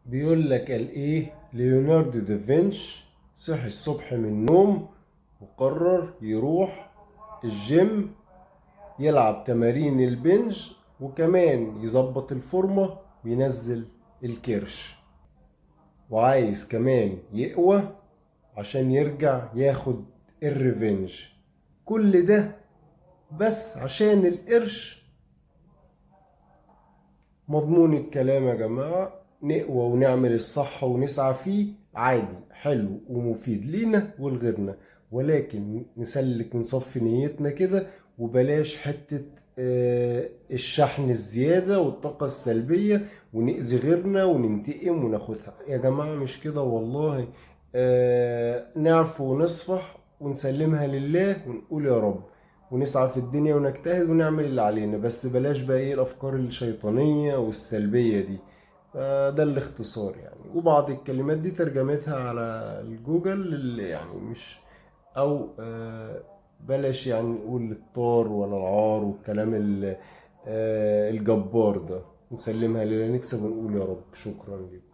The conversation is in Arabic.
بيقول لك قال ايه ليوناردو دافنش صحي الصبح من النوم وقرر يروح الجيم، يلعب تمارين البنج وكمان يظبط الفورمة وينزل الكرش، وعايز كمان يقوى عشان يرجع ياخد الريفنج. كل ده بس عشان القرش؟ مضمون الكلام يا جماعة، نقوى ونعمل الصح ونسعى فيه عادي، حلو ومفيد لينا ولغيرنا، ولكن نسلك ونصفي نيتنا كده، وبلاش حتة الشحن الزيادة والطاقة السلبية ونأذي غيرنا وننتقم وناخدها يا جماعة. مش كده والله. نعفو ونصفح ونسلمها لله ونقول يا رب، ونسعى في الدنيا ونجتهد ونعمل اللي علينا، بس بلاش بقى ايه الافكار الشيطانية والسلبية دي. فده الاختصار يعني، وبعض الكلمات دي ترجمتها على الجوجل اللي يعني مش، او بلاش يعني نقول الطار ولا العار والكلام الجبار ده. نسلمها لله، نكسب ونقول يا رب. شكرا لكم.